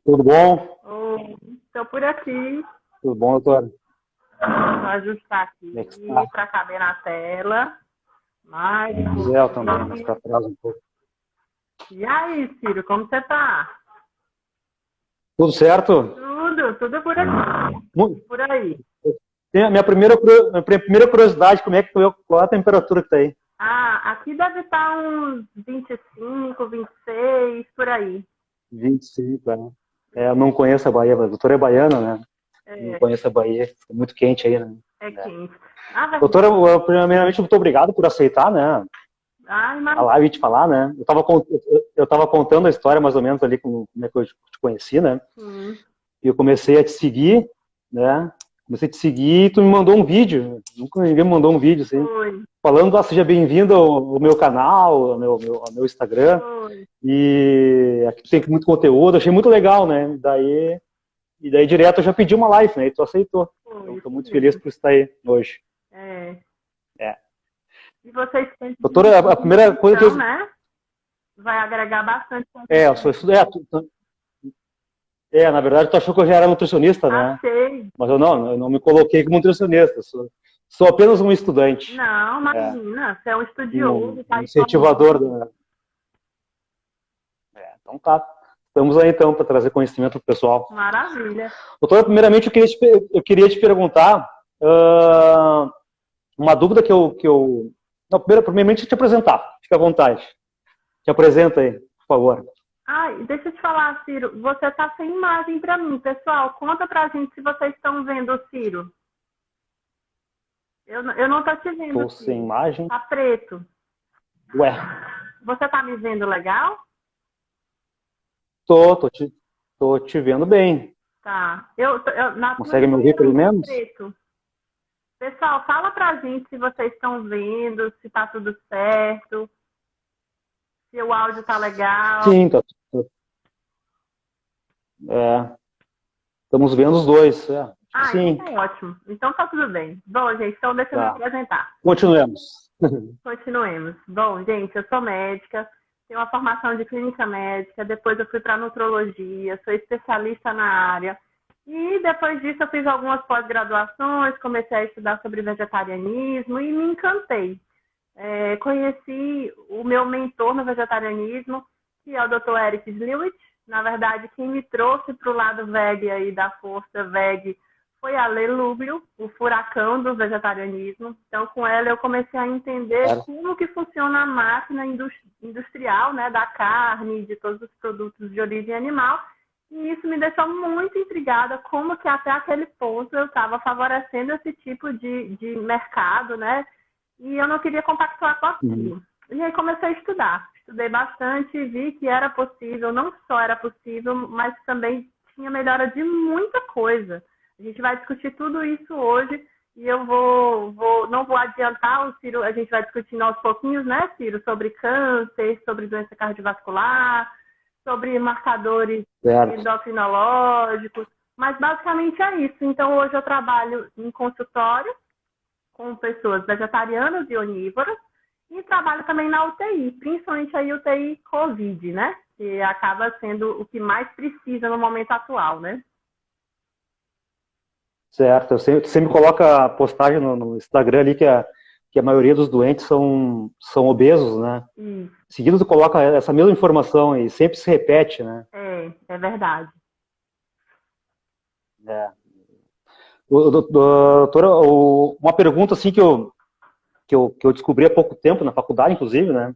Tudo bom? Estou por aqui. Tudo bom, doutora? Vou ajustar Como é que aqui está? para caber na tela. Mais um Pois é, eu também, mas pouquinho. para trás um pouco. E aí, Ciro, como você tá? Tudo certo? Tudo por aqui. Mu- E por aí. Tem a minha primeira curiosidade, como é que foi, qual é a temperatura que tá aí? Aqui deve estar uns 25, 26, por aí. 25, né? Eu não conheço a Bahia, a doutora é baiana, né? Não É, conheço a Bahia, é muito quente aí, né? é É. quente. Na Doutora, verdade, primeiramente, muito obrigado por aceitar, né? A imagina. live e te falar, né? Eu tava contando a história mais ou menos ali, como é que eu te conheci, né? E eu comecei a te seguir, né? Comecei a te seguir e tu me mandou um vídeo. Nunca ninguém me mandou um vídeo, assim. Foi, Falando, seja bem-vindo ao meu canal, ao meu Instagram. foi. E aqui tem muito conteúdo, achei muito legal, né? E daí direto eu já pedi uma live, né? E tu aceitou. Foi Então estou isso muito feliz mesmo. por estar aí hoje. É. É. E vocês têm Doutora, a primeira coisa que então, eu. né? Vai agregar bastante Eu sou conteúdo. estudante. Na verdade, tu achou que eu já era nutricionista, né? Achei. Mas eu não me coloquei como nutricionista. Sou apenas um estudante. Não, É, imagina, você é um um estudioso, tá aí incentivador. formando. Então tá. Estamos aí então para trazer conhecimento para o pessoal. Maravilha. Doutora, primeiramente eu queria te perguntar uma dúvida que eu. Não, primeiramente te apresentar. Fica à vontade. Te apresenta aí, por favor. E deixa eu te falar, Ciro, você tá sem imagem para mim, pessoal. Conta pra gente se vocês estão vendo o Ciro. Eu não tô te vendo, Estou sem Ciro. imagem. Tá preto. Ué, Você tá me vendo legal? tô te vendo bem. Tá. Na tua Consegue me ouvir câmera pelo tá menos? preto. Pessoal, fala pra gente se vocês estão vendo, se tá tudo certo, se o áudio tá legal. Sim, é, estamos vendo os dois. Acho que Então sim. tá ótimo. Então tá tudo bem. Bom, gente, então deixa eu me Tá. apresentar. Continuemos. Continuemos. Bom, gente, eu sou médica, tenho uma formação de clínica médica, depois eu fui para nutrologia, sou especialista na área. E depois disso eu fiz algumas pós-graduações, comecei a estudar sobre vegetarianismo e me encantei. Conheci o meu mentor no vegetarianismo, que é o Dr. Eric Lewis. Na verdade, quem me trouxe para o lado veg aí da força veg foi a Lê Luglio, o furacão do vegetarianismo. Então, com ela eu comecei a entender Claro. como que funciona a máquina industrial, né, da carne, de todos os produtos de origem animal. E isso me deixou muito intrigada, como que até aquele ponto eu estava favorecendo esse tipo de mercado, né? E eu não queria compactuar com Uhum. aquilo. E aí comecei a estudar. Estudei bastante e vi que era possível, não só era possível, mas também tinha melhora de muita coisa. A gente vai discutir tudo isso hoje e eu não vou adiantar, o Ciro, a gente vai discutindo aos pouquinhos, né, Ciro, sobre câncer, sobre doença cardiovascular, sobre marcadores Certo. endocrinológicos, mas basicamente é isso. Então hoje eu trabalho em consultório com pessoas vegetarianas e onívoras e trabalho também na UTI, principalmente a UTI Covid, né? Que acaba sendo o que mais precisa no momento atual, né? Certo. Tu sempre coloca a postagem no Instagram ali que a maioria dos doentes são obesos, né? Isso. Em seguida tu coloca essa mesma informação e sempre se repete, né? É verdade. É. Doutora, uma pergunta assim que eu descobri há pouco tempo, na faculdade, inclusive, né?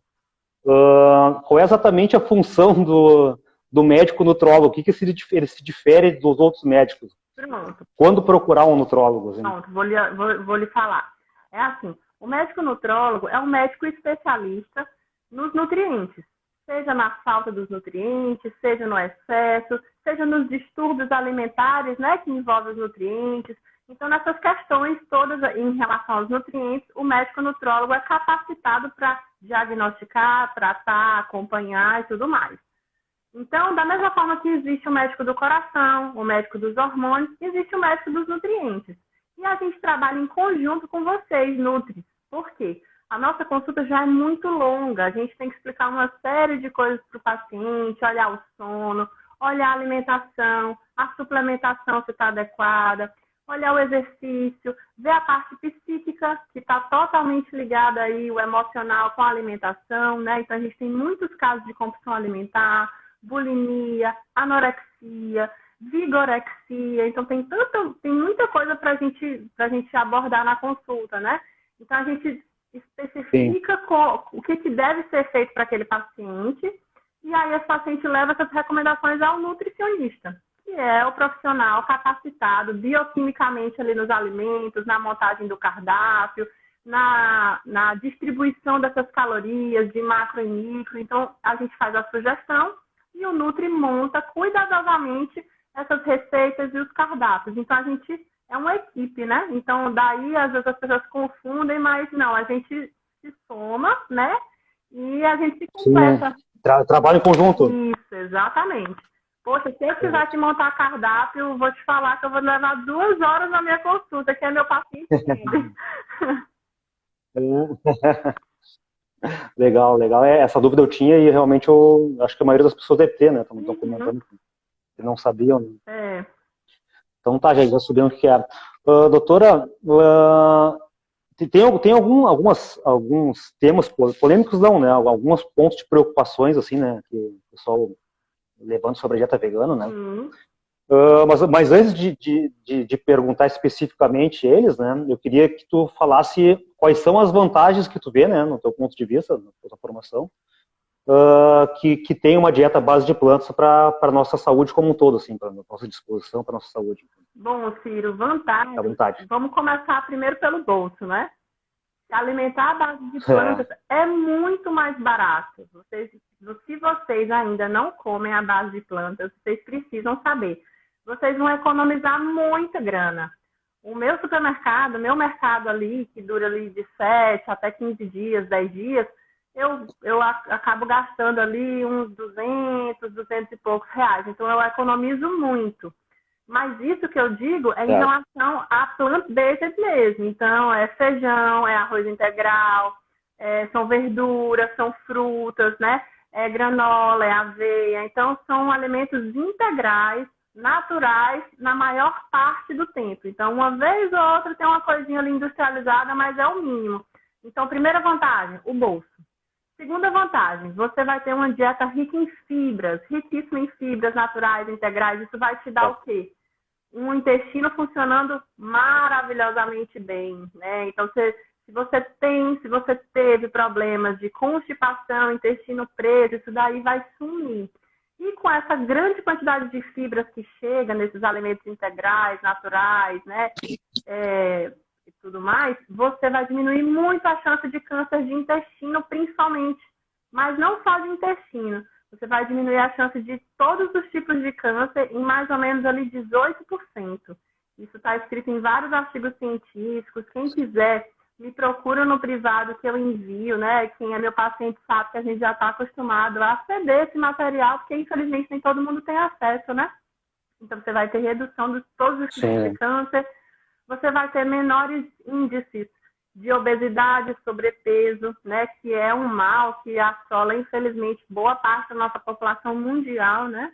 Qual é exatamente a função do médico nutrólogo? O que ele se difere dos outros médicos? Pronto. Quando procurar um nutrólogo? Assim? Pronto, vou lhe falar. É assim, o médico nutrólogo é um médico especialista nos nutrientes, seja na falta dos nutrientes, seja no excesso, seja nos distúrbios alimentares, né, que envolvem os nutrientes. Então, nessas questões todas em relação aos nutrientes, o médico nutrólogo é capacitado para diagnosticar, tratar, acompanhar e tudo mais. Então, da mesma forma que existe o médico do coração, o médico dos hormônios, existe o médico dos nutrientes. E a gente trabalha em conjunto com vocês, Nutri. Por quê? A nossa consulta já é muito longa. A gente tem que explicar uma série de coisas para o paciente, olhar o sono, olhar a alimentação, a suplementação se está adequada, olhar o exercício, ver a parte psíquica, que está totalmente ligada aí, o emocional com a alimentação, né? Então, a gente tem muitos casos de compulsão alimentar, bulimia, anorexia, vigorexia. Então, tem muita coisa para a gente abordar na consulta, né? Então, a gente especifica o que deve ser feito para aquele paciente e aí esse paciente leva essas recomendações ao nutricionista, que é o profissional capacitado bioquimicamente ali nos alimentos, na montagem do cardápio, na distribuição dessas calorias de macro e micro. Então, a gente faz a sugestão e o Nutri monta cuidadosamente essas receitas e os cardápios. Então, a gente é uma equipe, né? Então, daí, às vezes, as pessoas confundem, mas não, a gente se soma, né? E a gente se completa. Trabalho em conjunto. Isso, exatamente. Poxa, se eu tivesse montar cardápio, vou te falar que eu vou levar 2 horas na minha consulta, que é meu paciente. Legal, legal. Essa dúvida eu tinha e realmente eu acho que a maioria das pessoas deve ter, né? Estão comentando que não sabiam. Né? Então tá, já sabemos o que é. Doutora, tem alguns temas polêmicos, não, né? Alguns pontos de preocupações, assim, né? Que o pessoal levando sobre a dieta vegana, né? Mas antes de perguntar especificamente eles, né? Eu queria que tu falasse quais são as vantagens que tu vê, né? No teu ponto de vista, na tua formação, que tem uma dieta à base de plantas para a nossa saúde como um todo, assim, para a nossa disposição, para a nossa saúde. Bom, Ciro, vantagem. Vamos começar primeiro pelo bolso, né? Alimentar à base de plantas é muito mais barato. Se vocês ainda não comem à base de plantas, vocês precisam saber. Vocês vão economizar muita grana. O meu supermercado, meu mercado ali, que dura ali de 7 até 15 dias, 10 dias, eu acabo gastando ali uns 200 e poucos reais. Então, eu economizo muito. Mas isso que eu digo é em relação a plant-based mesmo. Então, é feijão, é arroz integral, são verduras, são frutas, né? É granola, é aveia. Então, são alimentos integrais, naturais, na maior parte do tempo. Então, uma vez ou outra tem uma coisinha ali industrializada, mas é o mínimo. Então, primeira vantagem, o bolso. Segunda vantagem, você vai ter uma dieta rica em fibras, riquíssima em fibras naturais, integrais. Isso vai te dar o quê? Um intestino funcionando maravilhosamente bem, né? Então, se você teve problemas de constipação, intestino preso, isso daí vai sumir. E com essa grande quantidade de fibras que chega nesses alimentos integrais, naturais, né? E tudo mais, você vai diminuir muito a chance de câncer de intestino, principalmente. Mas não só de intestino. Você vai diminuir a chance de todos os tipos de câncer em mais ou menos ali 18%. Isso está escrito em vários artigos científicos. Quem quiser, me procura no privado que eu envio, né? Quem é meu paciente sabe que a gente já está acostumado a aceder esse material, porque infelizmente nem todo mundo tem acesso, né? Então você vai ter redução de todos os tipos de câncer. Você vai ter menores índices de obesidade, sobrepeso, né, que é um mal que assola, infelizmente, boa parte da nossa população mundial, né?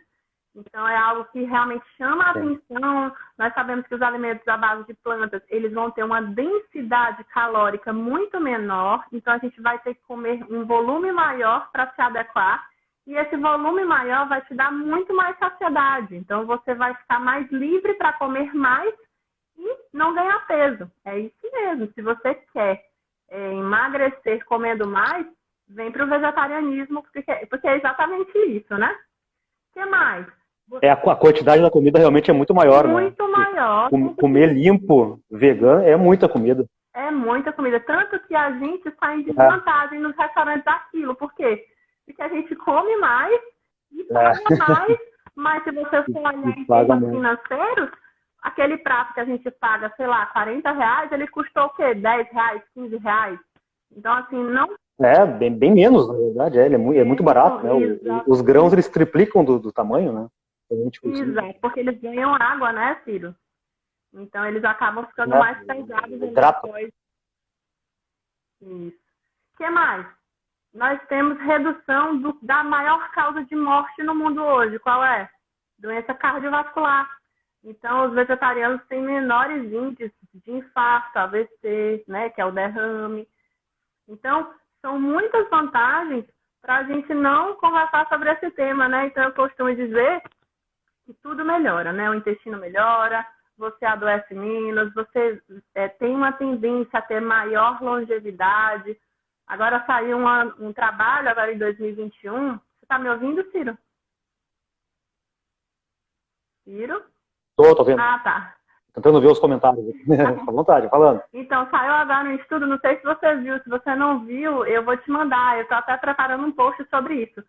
Então, é algo que realmente chama a atenção. Nós sabemos que os alimentos à base de plantas, eles vão ter uma densidade calórica muito menor, então a gente vai ter que comer um volume maior para se adequar, e esse volume maior vai te dar muito mais saciedade. Então, você vai ficar mais livre para comer mais e não ganhar peso. É isso mesmo. Se você quer emagrecer comendo mais, vem para o vegetarianismo, porque é exatamente isso, né? O que mais? A quantidade da comida realmente é muito maior, muito maior. Comer limpo, vegano, é muita comida. É muita comida. Tanto que a gente está em desvantagem nos restaurantes daquilo. Por quê? Porque a gente come mais e paga mais, mas se você for olhar em termos financeiros, aquele prato que a gente paga, sei lá, 40 reais, ele custou o quê? 10 reais, 15 reais. Então, assim, não... bem menos, na verdade. Ele é muito barato, né? Os grãos, eles triplicam do tamanho, né? Exato, porque eles ganham água, né, Ciro? Então, eles acabam ficando mais pesados depois. Isso. O que mais? Nós temos redução da maior causa de morte no mundo hoje. Qual é? doença cardiovascular. Então, os vegetarianos têm menores índices de infarto, AVC, né, que é o derrame. Então, são muitas vantagens para a gente não conversar sobre esse tema, né? Então, eu costumo dizer que tudo melhora, né? O intestino melhora, você adoece menos, você tem uma tendência a ter maior longevidade. Agora saiu um trabalho, agora em 2021. Você está me ouvindo, Ciro? Ciro? Tô vendo. Ah, tá. Tentando ver os comentários. Fica à vontade, falando. Então, saiu agora um estudo, não sei se você viu. Se você não viu, eu vou te mandar. Eu estou até preparando um post sobre isso.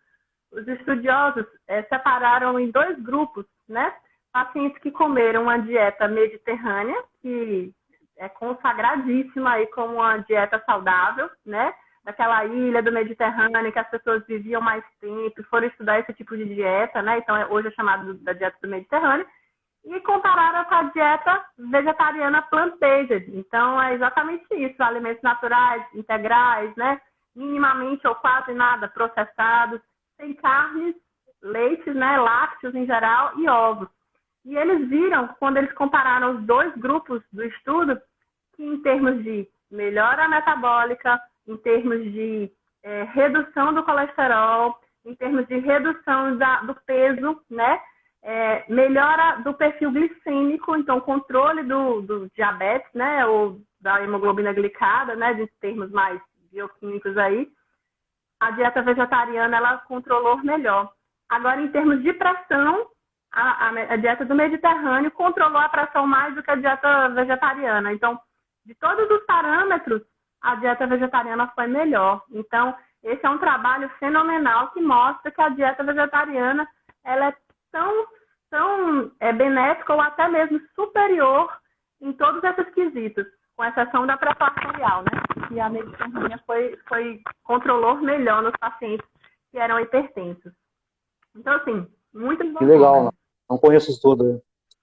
Os estudiosos separaram em 2 grupos, né? Pacientes que comeram uma dieta mediterrânea, que é consagradíssima aí como uma dieta saudável, né? Daquela ilha do Mediterrâneo que as pessoas viviam mais tempo, foram estudar esse tipo de dieta, né? Então, hoje é chamado da dieta do Mediterrâneo. E compararam com a dieta vegetariana plant-based. Então, é exatamente isso. Alimentos naturais, integrais, né? Minimamente ou quase nada processados, sem carnes, leites, né? Lácteos em geral e ovos. E eles viram, quando eles compararam os 2 grupos do estudo, que em termos de melhora metabólica, em termos de redução do colesterol, em termos de redução do peso, né? Melhora do perfil glicêmico, então controle do diabetes, né, ou da hemoglobina glicada, né, de termos mais bioquímicos aí, a dieta vegetariana ela controlou melhor. Agora, em termos de pressão, a dieta do Mediterrâneo controlou a pressão mais do que a dieta vegetariana. Então, de todos os parâmetros, a dieta vegetariana foi melhor. Então, esse é um trabalho fenomenal que mostra que a dieta vegetariana ela é tão benéfica ou até mesmo superior em todos esses quesitos, com exceção da pressão arterial, né? Que a medicina controlou melhor nos pacientes que eram hipertensos. Então, assim, muito bom. Que legal, não conheço isso tudo.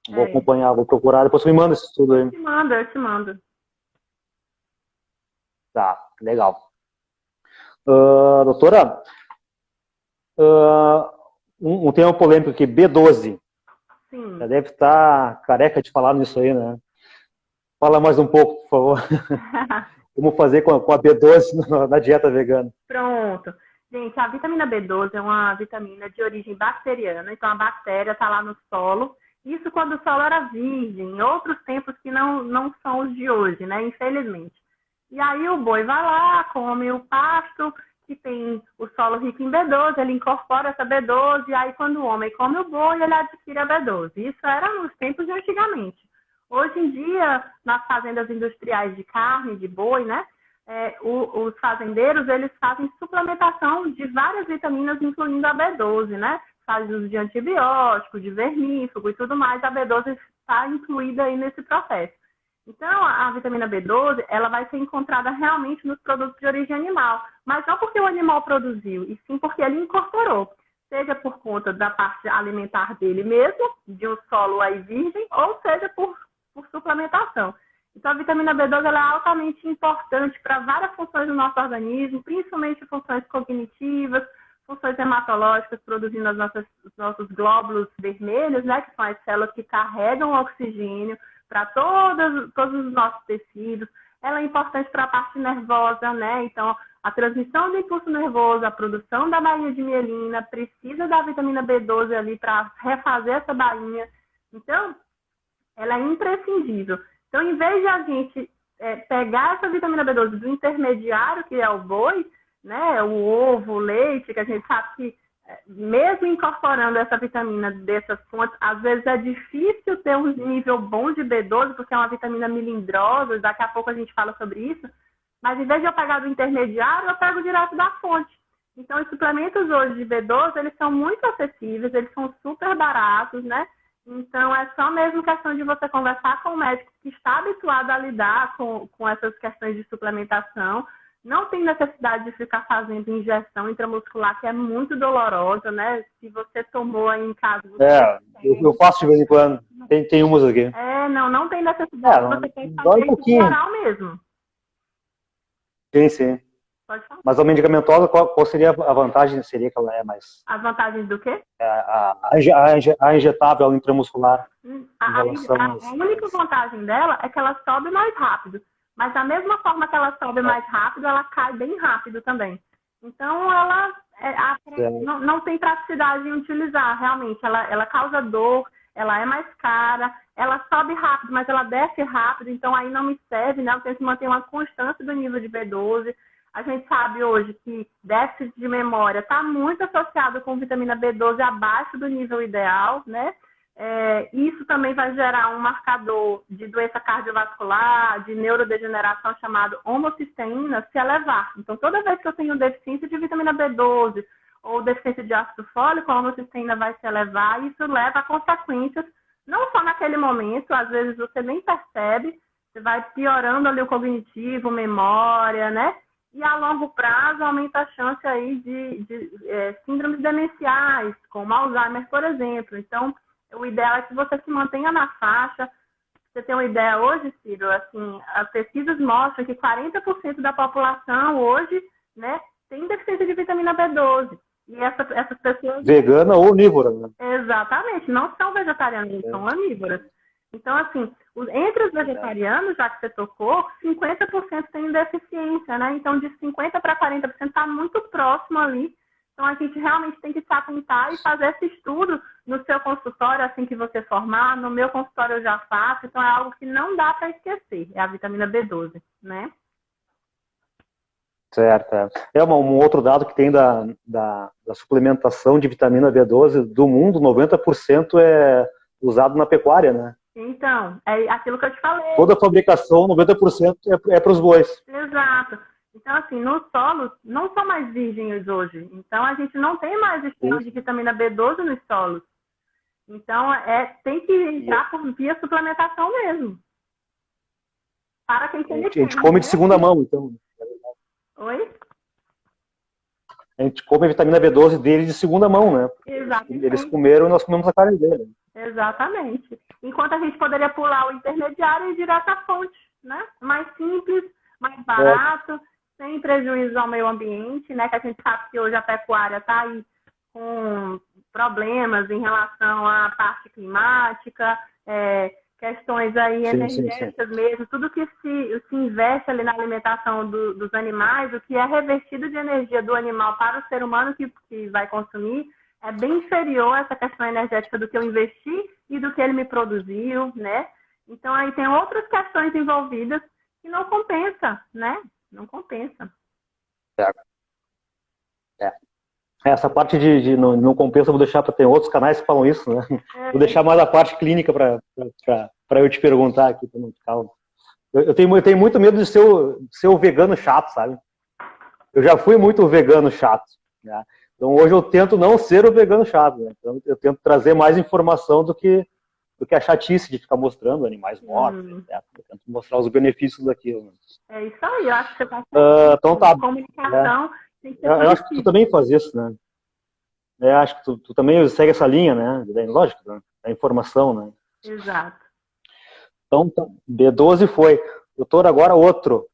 Vou acompanhar, vou procurar, depois você me manda isso tudo aí. Eu te mando. Tá, legal. Doutora, um tema polêmico aqui, B12. Sim. Já deve estar careca de falar nisso aí, né? Fala mais um pouco, por favor. Como fazer com a B12 na dieta vegana? Pronto. Gente, a vitamina B12 é uma vitamina de origem bacteriana, então a bactéria está lá no solo. Isso quando o solo era virgem, em outros tempos que não são os de hoje, né? Infelizmente. E aí o boi vai lá, come o pasto, que tem o solo rico em B12, ele incorpora essa B12, e aí quando o homem come o boi, ele adquire a B12. Isso era nos tempos de antigamente. Hoje em dia, nas fazendas industriais de carne, de boi, né? Os fazendeiros, eles fazem suplementação de várias vitaminas, incluindo a B12, né? Faz uso de antibiótico, de vermífugo e tudo mais. A B12 está incluída aí nesse processo. Então, a vitamina B12, ela vai ser encontrada realmente nos produtos de origem animal. Mas não porque o animal produziu, e sim porque ele incorporou. Seja por conta da parte alimentar dele mesmo, de um solo aí virgem, ou seja por suplementação. Então, a vitamina B12 ela é altamente importante para várias funções do nosso organismo, principalmente funções cognitivas, funções hematológicas, produzindo os nossos glóbulos vermelhos, né, que são as células que carregam o oxigênio para todos os nossos tecidos. Ela é importante para a parte nervosa, né? Então, a transmissão do impulso nervoso, a produção da bainha de mielina, precisa da vitamina B12 ali para refazer essa bainha. Então, ela é imprescindível. Então, em vez de a gente pegar essa vitamina B12 do intermediário, que é o boi, né, o ovo, o leite, que a gente sabe que mesmo incorporando essa vitamina dessas fontes, às vezes é difícil ter um nível bom de B12, porque é uma vitamina melindrosa, daqui a pouco a gente fala sobre isso, mas em vez de eu pegar do intermediário, eu pego direto da fonte. Então, os suplementos hoje de B12, eles são muito acessíveis, eles são super baratos, né? Então, é só mesmo questão de você conversar com o médico que está habituado a lidar com essas questões de suplementação. Não tem necessidade de ficar fazendo injeção intramuscular, que é muito dolorosa, né? Se você tomou aí em casa... Eu faço de vez em quando. Tem umas aqui. Não tem necessidade. Você tem que fazer isso oral mesmo. Sim, sim. Pode falar. Mas a medicamentosa, qual seria a vantagem? Seria que ela é mais... As vantagens do quê? A injetável, a intramuscular. A única vantagem dela é que ela sobe mais rápido. Mas da mesma forma que ela sobe mais rápido, ela cai bem rápido também. Então, ela não tem praticidade em utilizar, realmente. Ela causa dor, ela é mais cara, ela sobe rápido, mas ela desce rápido, então aí não me serve, né? Eu tenho que manter uma constância do nível de B12. A gente sabe hoje que déficit de memória está muito associado com vitamina B12 abaixo do nível ideal, né? Isso também vai gerar um marcador de doença cardiovascular, de neurodegeneração chamado homocisteína se elevar. Então, toda vez que eu tenho deficiência de vitamina B12 ou deficiência de ácido fólico, a homocisteína vai se elevar e isso leva a consequências, não só naquele momento, às vezes você nem percebe, você vai piorando ali o cognitivo, memória, né? E a longo prazo aumenta a chance aí de síndromes demenciais, como Alzheimer, por exemplo. Então, o ideal é que você se mantenha na faixa. Você tem uma ideia hoje, Ciro, assim, as pesquisas mostram que 40% da população hoje, né, tem deficiência de vitamina B12. E essas pessoas... Vegana ou onívora, né? Exatamente, não são vegetarianas, são onívoras. Então, assim, entre os vegetarianos, já que você tocou, 50% tem deficiência, né? Então, de 50% para 40% está muito próximo ali. Então, a gente realmente tem que se atentar e fazer esse estudo no seu consultório, assim que você formar. No meu consultório eu já faço. Então, é algo que não dá para esquecer. É a vitamina B12, né? Certo. Um outro dado que tem da suplementação de vitamina B12 do mundo, 90% é usado na pecuária, né? Então, é aquilo que eu te falei. Toda a fabricação, 90% é para os bois. Exato. Então, assim, nos solos não são mais virgens hoje. Então, a gente não tem mais estudo de vitamina B12 nos solos. Então, tem que entrar por via suplementação mesmo. Para quem tem. A gente come de segunda mão, então. Oi? A gente come a vitamina B12 dele de segunda mão, né? Exatamente. Eles comeram e nós comemos a carne dele. Exatamente. Enquanto a gente poderia pular o intermediário e ir direto à fonte, né? Mais simples, mais barato, sem prejuízo ao meio ambiente, né? Que a gente sabe que hoje a pecuária está aí com problemas em relação à parte climática, questões aí energéticas mesmo, tudo que se investe ali na alimentação dos animais, o que é revertido de energia do animal para o ser humano que vai consumir, é bem inferior a essa questão energética do que eu investi e do que ele me produziu, né? Então, aí tem outras questões envolvidas que não compensa, né? Não compensa. Essa parte de não compensa, eu vou deixar para ter outros canais que falam isso, né? Vou deixar mais a parte clínica para eu te perguntar aqui, para não ficar... Eu tenho muito medo de ser o vegano chato, sabe? Eu já fui muito vegano chato, né? Então hoje eu tento não ser o vegano chato, né? Então, eu tento trazer mais informação do que a chatice de ficar mostrando animais mortos, etc. Eu tento mostrar os benefícios daquilo. Né? É isso aí, eu acho que você está então tá. Comunicação tem que ser eu acho que tu também faz isso, né? Acho que tu também segue essa linha, né? Lógico, né? A informação, né? Exato. Então, B12 foi. Doutor, agora outro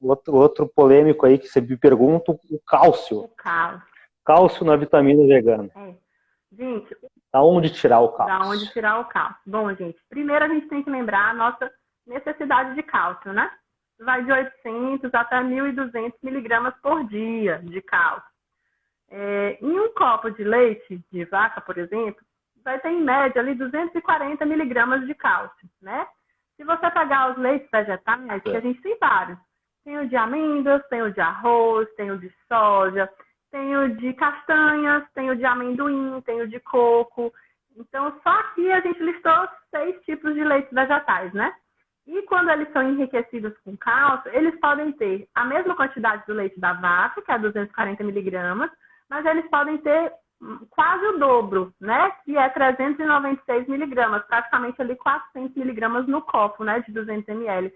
polêmico aí que você me pergunta, o cálcio. O cálcio. Cálcio na vitamina vegana. Gente, da onde tirar o cálcio? Da onde tirar o cálcio? Bom, gente, primeiro a gente tem que lembrar a nossa necessidade de cálcio, né? Vai de 800 até 1.200 miligramas por dia de cálcio. Em um copo de leite de vaca, por exemplo, vai ter em média ali 240 miligramas de cálcio, né? Se você pegar os leites vegetais, que a gente tem vários, tem o de amêndoas, tem o de arroz, tem o de soja, tem o de castanhas, tem o de amendoim, tem o de coco. Então, só aqui a gente listou 6 tipos de leites vegetais, né? E quando eles são enriquecidos com cálcio, eles podem ter a mesma quantidade do leite da vaca, que é 240 miligramas, mas eles podem ter quase o dobro, né? Que é 396 miligramas, praticamente ali 400 miligramas no copo, né? De 200 ml.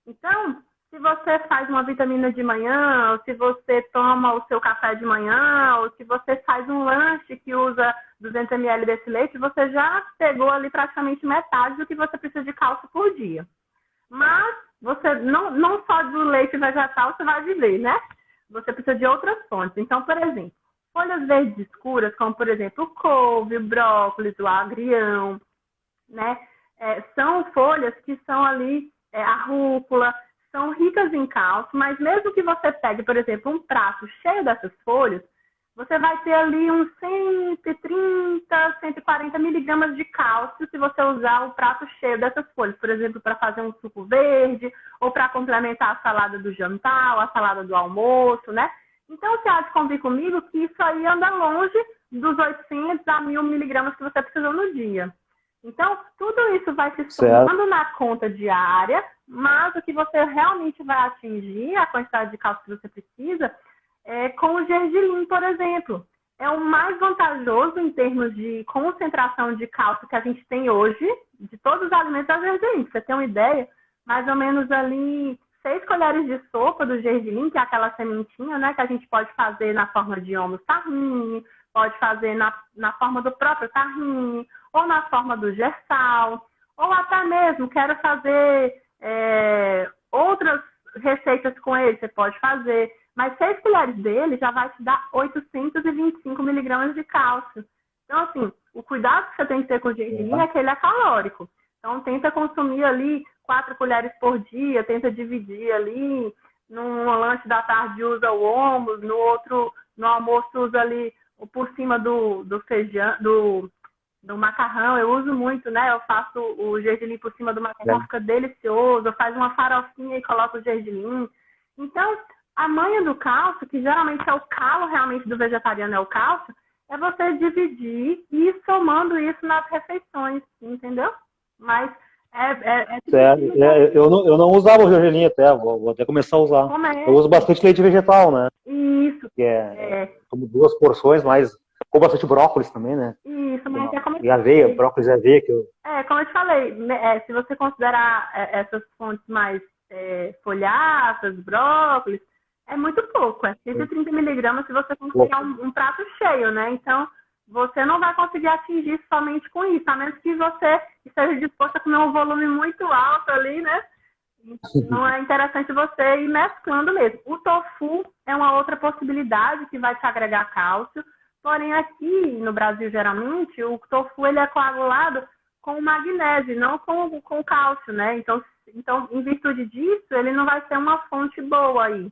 Então, se você faz uma vitamina de manhã, ou se você toma o seu café de manhã, ou se você faz um lanche que usa 200 ml desse leite, você já pegou ali praticamente metade do que você precisa de cálcio por dia. Mas você não só do leite vegetal você vai viver, né? você precisa de outras fontes. Então, por exemplo, folhas verdes escuras, como, por exemplo, o couve, o brócolis, o agrião, né? São folhas que são ali, a rúcula, são ricas em cálcio, mas mesmo que você pegue, por exemplo, um prato cheio dessas folhas, você vai ter ali uns 130, 140 miligramas de cálcio se você usar o prato cheio dessas folhas, por exemplo, para fazer um suco verde ou para complementar a salada do jantar, a salada do almoço, né? Então, você há de convir comigo que isso aí anda longe dos 800 a 1.000 miligramas que você precisa no dia. Então, tudo isso vai se somando na conta diária, mas o que você realmente vai atingir, a quantidade de cálcio que você precisa, com o gergelim, por exemplo. É o mais vantajoso em termos de concentração de cálcio que a gente tem hoje, de todos os alimentos, é o gergelim. Pra você ter uma ideia, mais ou menos ali 6 colheres de sopa do gergelim, que é aquela sementinha, né, que a gente pode fazer na forma de homus tahine, pode fazer na forma do próprio tahine, ou na forma do gersal, ou até mesmo quero fazer outras receitas com ele, você pode fazer. Mas 6 colheres dele já vai te dar 825 miligramas de cálcio. Então, assim, o cuidado que você tem que ter com o gergelim é que ele é calórico. Então, tenta consumir ali 4 colheres por dia, tenta dividir ali. Num lanche da tarde usa o homus, no almoço usa ali por cima do feijão, do macarrão. Eu uso muito, né? Eu faço o gergelim por cima do macarrão, fica delicioso. Eu faço uma farofinha e coloco o gergelim. Então, a manha do cálcio, que geralmente é o calo realmente do vegetariano, é o cálcio, é você dividir e ir somando isso nas refeições, entendeu? Mas certo. Eu não usava o gergelim até, vou até começar a usar. Eu uso bastante leite vegetal, né? Isso. Que como 2 porções, mas com bastante brócolis também, né? Isso, mas e aveia, brócolis e aveia. Como eu te falei, se você considerar essas fontes mais folhadas, brócolis, é muito pouco, 130 miligramas se você conseguir um prato cheio, né? Então, você não vai conseguir atingir somente com isso, a menos que você esteja disposto a comer um volume muito alto ali, né? Não é interessante você ir mesclando mesmo. O tofu é uma outra possibilidade que vai te agregar cálcio, porém aqui no Brasil, geralmente, o tofu ele é coagulado com magnésio, não com cálcio, né? Então, em virtude disso, ele não vai ser uma fonte boa aí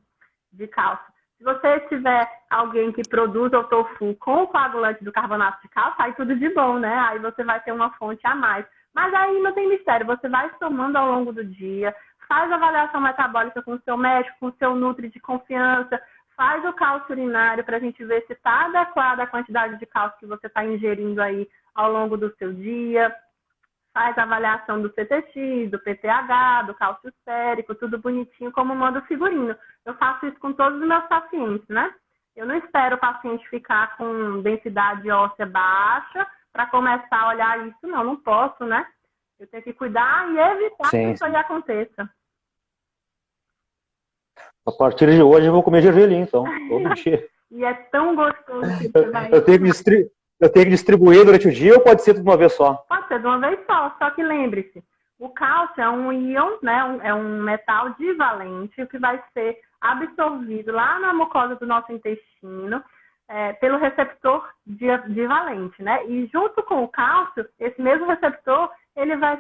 de cálcio. Se você tiver alguém que produza o tofu com o coagulante do carbonato de cálcio, aí tudo de bom, né? Aí você vai ter uma fonte a mais. Mas aí não tem mistério, você vai somando ao longo do dia, faz a avaliação metabólica com o seu médico, com o seu nutri de confiança, faz o cálcio urinário para a gente ver se está adequada a quantidade de cálcio que você está ingerindo aí ao longo do seu dia. Faz a avaliação do CTX, do PTH, do cálcio sérico, tudo bonitinho, como manda o figurino. Eu faço isso com todos os meus pacientes, né? Eu não espero o paciente ficar com densidade óssea baixa para começar a olhar isso, não posso, né? Eu tenho que cuidar e evitar que isso aí aconteça. A partir de hoje eu vou comer gergelim, então, todo dia. E é tão gostoso que você vai... Eu tenho que distribuir durante o dia ou pode ser de uma vez só? Pode ser de uma vez só que lembre-se, o cálcio é um íon, né? É um metal divalente que vai ser absorvido lá na mucosa do nosso intestino pelo receptor divalente, né? E junto com o cálcio, esse mesmo receptor, ele vai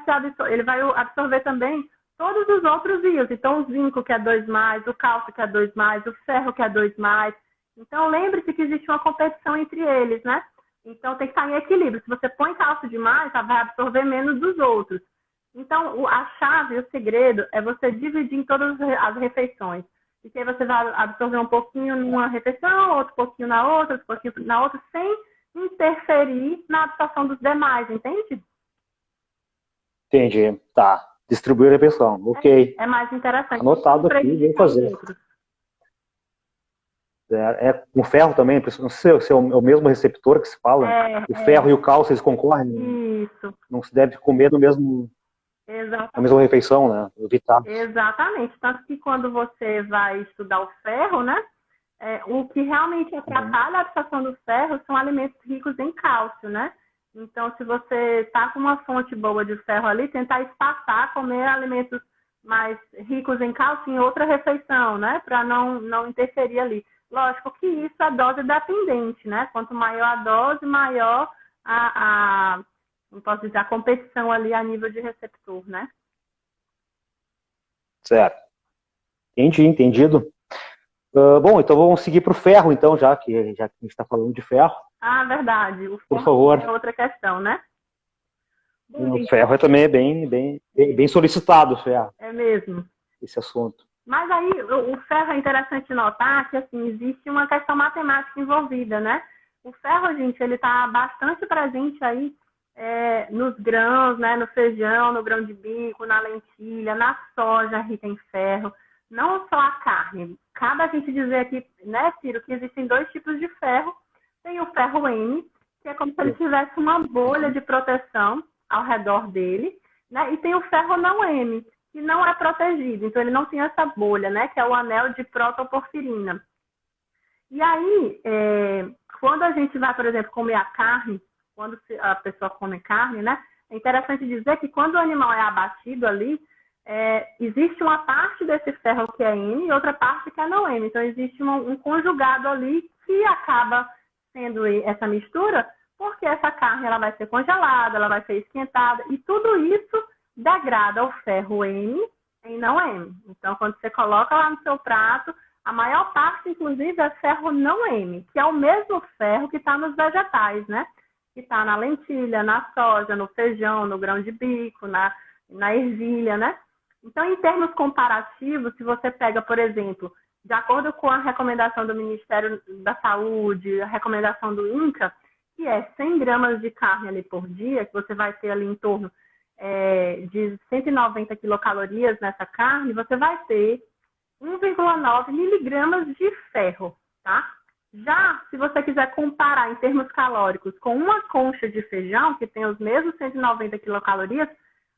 absorver também todos os outros íons. Então, o zinco, que é 2+, o cálcio, que é 2+, o ferro, que é 2+. Então, lembre-se que existe uma competição entre eles, né? Então, tem que estar em equilíbrio. Se você põe cálcio demais, ela vai absorver menos dos outros. Então, a chave, o segredo, é você dividir em todas as refeições. Porque aí você vai absorver um pouquinho numa refeição, outro pouquinho na outra, outro pouquinho na outra, sem interferir na absorção dos demais, entende? Entendi. Tá. Distribuir a refeição. Ok. É mais interessante. Anotado aqui, vou fazer. Com ferro também, não sei se é o mesmo receptor que se fala. O ferro e o cálcio, eles concorrem. Isso. Não se deve comer na mesma refeição, né? Evitar. Exatamente. Tanto que quando você vai estudar o ferro, né? O que realmente atrapalha a absorção do ferro são alimentos ricos em cálcio, né? Então, se você está com uma fonte boa de ferro ali, tentar espaçar, comer alimentos mais ricos em cálcio em outra refeição, né? Para não interferir ali. Lógico que isso é dose dependente, né? Quanto maior a dose, maior não posso dizer, a competição ali a nível de receptor, né? Certo. Entendido. Bom, então vamos seguir para o ferro, então, já que a gente está falando de ferro. Ah, verdade. O Por ferro favor. é outra questão, né? O ferro também é bem solicitado, o ferro. É mesmo. Esse assunto. Mas aí, o ferro é interessante notar que, assim, existe uma questão matemática envolvida, né? O ferro, gente, ele está bastante presente aí nos grãos, né? No feijão, no grão de bico, na lentilha, na soja rica em ferro. Não só a carne. Cabe a gente dizer aqui, né, Ciro, que existem 2 tipos de ferro. Tem o ferro M, que é como se ele tivesse uma bolha de proteção ao redor dele, né? E tem o ferro não M, que não é protegido, então ele não tem essa bolha, né? Que é o anel de protoporfirina. E aí, quando a gente vai, por exemplo, comer a carne, quando a pessoa come carne, né? É interessante dizer que quando o animal é abatido ali, existe uma parte desse ferro que é M e outra parte que é não M. Então, existe um conjugado ali que acaba sendo essa mistura, porque essa carne ela vai ser congelada, ela vai ser esquentada, e tudo isso degrada o ferro M em não M. Então, quando você coloca lá no seu prato, a maior parte, inclusive, é ferro não M, que é o mesmo ferro que está nos vegetais, né? Que está na lentilha, na soja, no feijão, no grão de bico, na ervilha, né? Então, em termos comparativos, se você pega, por exemplo, de acordo com a recomendação do Ministério da Saúde, a recomendação do INCA, que é 100 gramas de carne ali por dia, que você vai ter ali em torno de 190 quilocalorias nessa carne, você vai ter 1,9 miligramas de ferro, tá? Já, se você quiser comparar em termos calóricos com uma concha de feijão, que tem os mesmos 190 quilocalorias,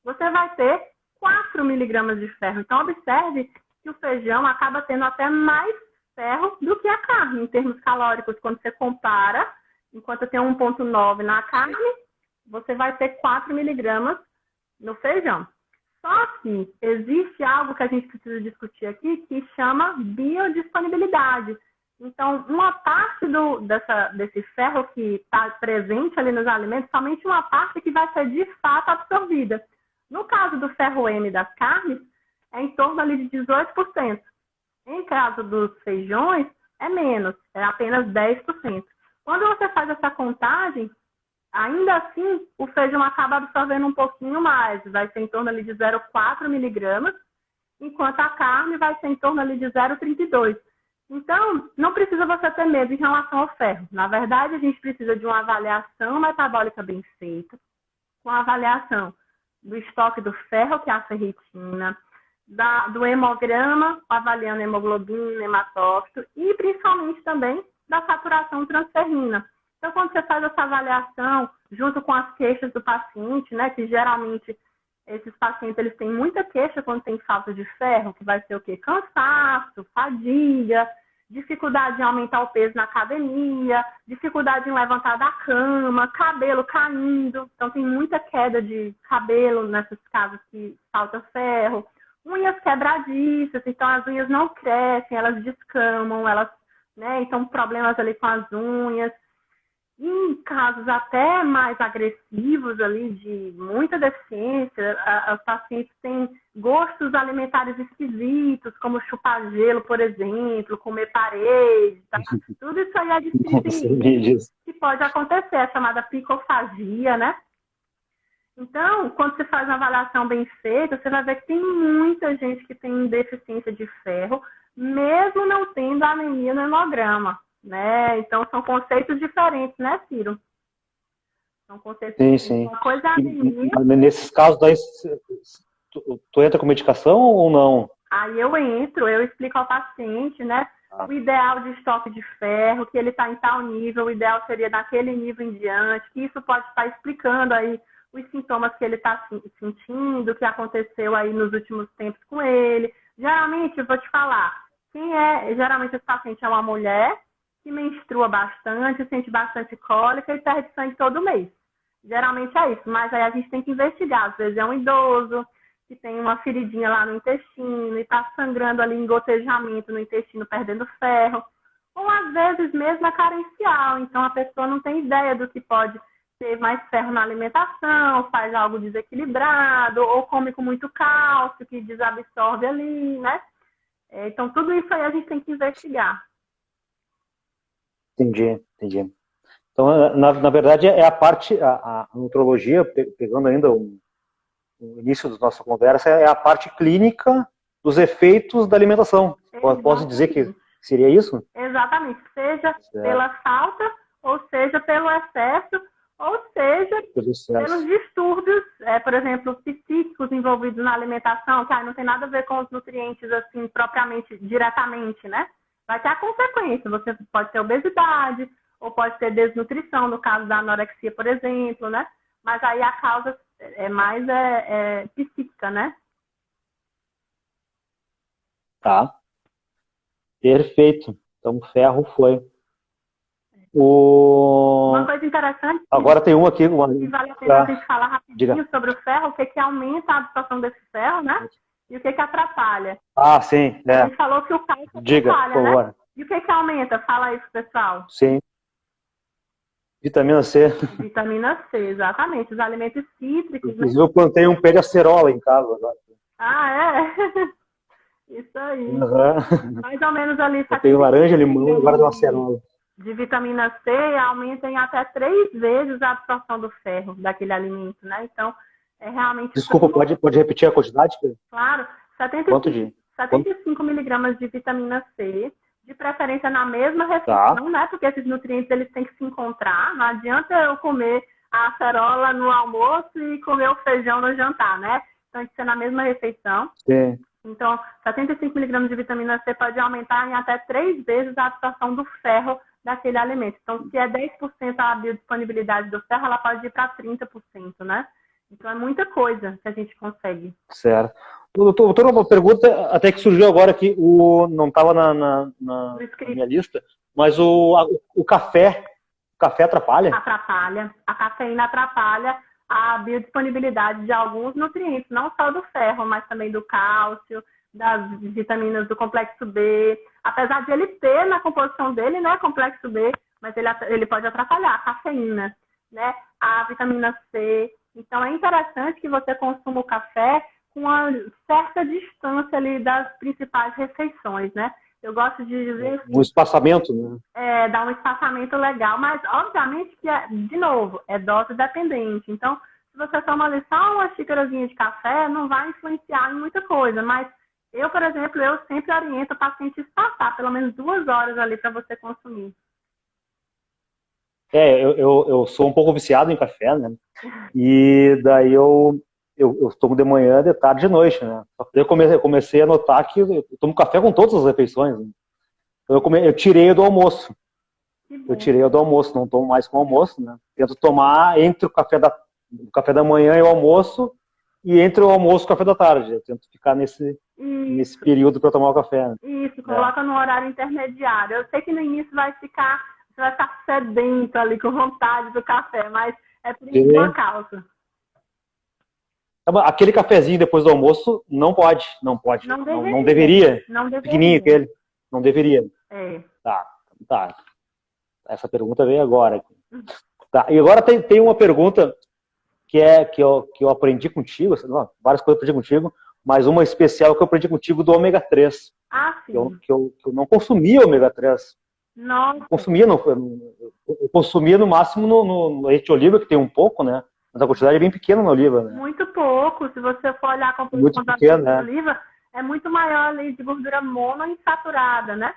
você vai ter 4 miligramas de ferro. Então, observe que o feijão acaba tendo até mais ferro do que a carne, em termos calóricos. Quando você compara, enquanto tem 1,9 na carne, você vai ter 4 miligramas no feijão. Só que existe algo que a gente precisa discutir aqui que chama biodisponibilidade. Então, uma parte desse ferro que está presente ali nos alimentos, somente uma parte que vai ser de fato absorvida. No caso do ferro M das carnes, é em torno ali de 18%. Em caso dos feijões, é menos, é apenas 10%. Quando você faz essa contagem, ainda assim, o feijão acaba absorvendo um pouquinho mais, vai ser em torno ali de 0,4 miligramas, enquanto a carne vai ser em torno ali de 0,32. Então, não precisa você ter medo em relação ao ferro. Na verdade, a gente precisa de uma avaliação metabólica bem feita, com a avaliação do estoque do ferro, que é a ferritina, do hemograma, avaliando hemoglobina, hematócrito, e principalmente também da saturação transferrina. Então, quando você faz essa avaliação, junto com as queixas do paciente, né, que geralmente esses pacientes eles têm muita queixa quando tem falta de ferro, que vai ser o quê? Cansaço, fadiga, dificuldade em aumentar o peso na academia, dificuldade em levantar da cama, cabelo caindo. Então, tem muita queda de cabelo nesses casos que falta ferro. Unhas quebradiças, então as unhas não crescem, elas descamam, né, então problemas ali com as unhas. Em casos até mais agressivos ali, de muita deficiência, os pacientes têm gostos alimentares esquisitos, como chupar gelo, por exemplo, comer parede, tá? Tudo isso aí é descrito que pode acontecer, é chamada picofagia, né? Então, quando você faz uma avaliação bem feita, você vai ver que tem muita gente que tem deficiência de ferro, mesmo não tendo anemia no hemograma. Né? Então, são conceitos diferentes, né, Ciro? São conceitos diferentes. Sim. Uma coisa é anemia. Nesses casos, daí, tu entra com medicação ou não? Aí eu explico ao paciente, né? O ideal de estoque de ferro, que ele está em tal nível, o ideal seria daquele nível em diante, que isso pode estar explicando aí os sintomas que ele está sentindo, o que aconteceu aí nos últimos tempos com ele. Geralmente, eu vou te falar, geralmente esse paciente é uma mulher que menstrua bastante, sente bastante cólica e perde sangue todo mês. Geralmente é isso, mas aí a gente tem que investigar. Às vezes é um idoso, que tem uma feridinha lá no intestino e está sangrando ali em gotejamento no intestino, perdendo ferro. Ou às vezes mesmo é carencial, então a pessoa não tem ideia do que pode ter mais ferro na alimentação, faz algo desequilibrado, ou come com muito cálcio, que desabsorve ali, né? Então tudo isso aí a gente tem que investigar. Entendi, entendi. Então, na verdade, é a parte, a nutrologia, pegando ainda o início da nossa conversa, é a parte clínica dos efeitos da alimentação. Exatamente. Posso dizer que seria isso? Exatamente, seja pela falta, ou seja pelo excesso, ou seja pelos distúrbios, por exemplo, psíquicos envolvidos na alimentação, que não tem nada a ver com os nutrientes assim propriamente, diretamente, né? Vai ter a consequência, você pode ter obesidade, ou pode ter desnutrição, no caso da anorexia, por exemplo, né? Mas aí a causa é mais psíquica, né? Tá. Perfeito. Então, ferro foi. Uma coisa interessante. Agora tem uma aqui. Que vale a pena a gente falar rapidinho Diga. sobre o ferro, o que aumenta a absorção desse ferro, né? E o que atrapalha. Ah, sim. A gente falou que o cálcio atrapalha, né? E o que aumenta? Fala aí pro pessoal. Sim. Vitamina C. Vitamina C, exatamente. Os alimentos cítricos. Inclusive, eu plantei um pé de acerola em casa agora. Ah, é? Isso aí. Uhum. Mais ou menos ali. Eu tenho laranja, limão, agora deu acerola. De vitamina C aumenta em até 3 vezes a absorção do ferro daquele alimento, né? Então, é realmente... Desculpa, pode repetir a quantidade? Claro. 75 miligramas de vitamina C, de preferência na mesma refeição, né? Porque esses nutrientes eles têm que se encontrar. Não adianta eu comer a acerola no almoço e comer o feijão no jantar, né? Então, tem que ser na mesma refeição. Sim. Então, 75 miligramas de vitamina C pode aumentar em até 3 vezes a absorção do ferro daquele alimento. Então, se é 10% a biodisponibilidade do ferro, ela pode ir para 30%, né? Então, é muita coisa que a gente consegue. Certo. Doutor, uma pergunta até que surgiu agora aqui, não estava na minha lista, mas o café atrapalha? Atrapalha. A cafeína atrapalha a biodisponibilidade de alguns nutrientes, não só do ferro, mas também do cálcio, das vitaminas do complexo B. Apesar de ele ter na composição dele, né, complexo B, mas ele pode atrapalhar a cafeína, né, a vitamina C. Então, é interessante que você consuma o café com uma certa distância ali das principais refeições, né? Eu gosto de dizer... Um espaçamento, né? Dar um espaçamento legal, mas, obviamente, que, de novo, é dose dependente. Então, se você toma ali só uma xícarazinha de café, não vai influenciar em muita coisa. Mas eu, por exemplo, eu sempre oriento o paciente a espaçar pelo menos 2 horas ali para você consumir. Eu sou um pouco viciado em café, né? E daí eu tomo de manhã, de tarde e de noite, né? Eu comecei a notar que eu tomo café com todas as refeições. Né? Então eu tirei do almoço. Eu tirei do almoço, não tomo mais com o almoço, né? Tento tomar entre o café da manhã e o almoço, e entre o almoço e o café da tarde. Eu tento ficar nesse período para tomar o café. Né? Isso, coloca no horário intermediário. Eu sei que no início você vai ficar sedento ali, com vontade do café, mas é por uma causa. Aquele cafezinho depois do almoço não pode. Não deveria. Pequenininho aquele. Não deveria. Tá. Essa pergunta veio agora. Tá. E agora tem uma pergunta que eu aprendi contigo, várias coisas eu aprendi contigo, mas uma especial que eu aprendi contigo do ômega 3. Sim. Que eu não consumia ômega 3. Nossa. Eu consumia no máximo no leite de oliva, que tem um pouco, né? Mas a quantidade é bem pequena na oliva, né? Muito pouco. Se você for olhar a composição da oliva, é muito maior ali de gordura monoinsaturada, né?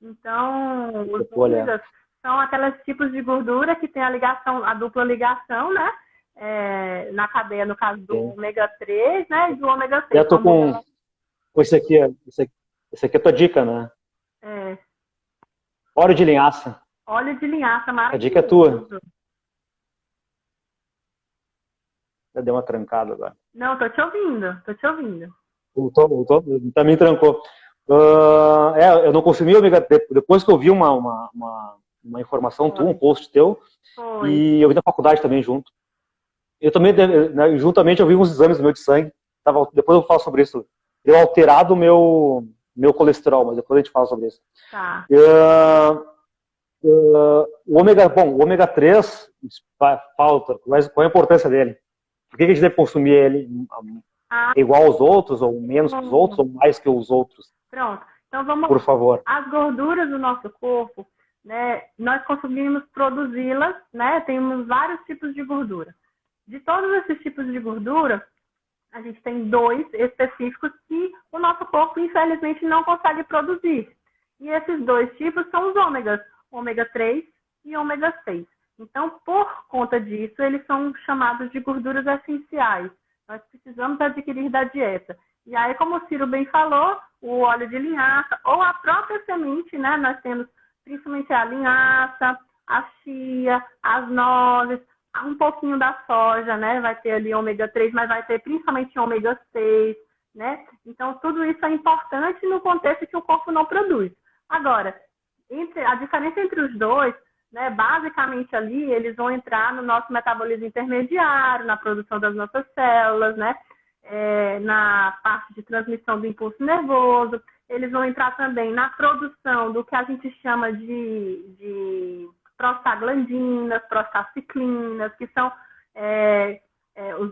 Então, os ômegas são aqueles tipos de gordura que tem a dupla ligação, né? Na cadeia, no caso do ômega 3, né? E do ômega 6. Eu tô com esse aqui. Esse aqui é a tua dica, né? Óleo de linhaça. Óleo de linhaça, maravilhoso. A dica é tua. Já deu uma trancada agora. Não, tô te ouvindo. Voltou? Também trancou. Eu não consumi ômega 3. Depois que eu vi uma informação tua, um post teu, e eu vi na faculdade também junto. Eu também, juntamente, eu vi uns exames do meu de sangue, depois eu falo sobre isso, deu alterado meu colesterol, mas depois a gente fala sobre isso. Tá. O ômega 3, falta, qual é a importância dele? Por que a gente deve consumir ele igual aos outros, ou menos que os outros, ou mais que os outros? Pronto. Então vamos Por favor. As gorduras do nosso corpo, né, nós conseguimos produzi-las, né? Temos vários tipos de gordura. De todos esses tipos de gordura, a gente tem 2 específicos que o nosso corpo, infelizmente, não consegue produzir. E esses 2 tipos são os ômegas, ômega 3 e ômega 6. Então, por conta disso, eles são chamados de gorduras essenciais. Nós precisamos adquirir da dieta. E aí, como o Ciro bem falou, o óleo de linhaça ou a própria semente, né? Nós temos principalmente a linhaça, a chia, as nozes, um pouquinho da soja, né? Vai ter ali ômega 3, mas vai ter principalmente ômega 6, né? Então, tudo isso é importante no contexto que o corpo não produz. Agora, a diferença entre os dois, né? Basicamente ali, eles vão entrar no nosso metabolismo intermediário, na produção das nossas células, né? Na parte de transmissão do impulso nervoso. Eles vão entrar também na produção do que a gente chama de prostaglandinas, prostaciclinas, que são os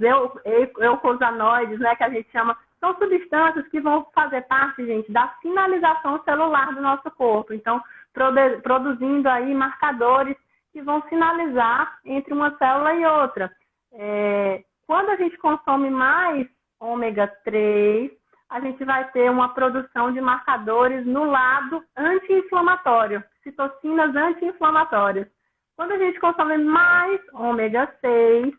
eucosanoides, né, que a gente chama, são substâncias que vão fazer parte, gente, da sinalização celular do nosso corpo. Então, produzindo aí marcadores que vão sinalizar entre uma célula e outra. Quando a gente consome mais ômega 3, a gente vai ter uma produção de marcadores no lado anti-inflamatório, citocinas anti-inflamatórias. Quando a gente consome mais ômega 6,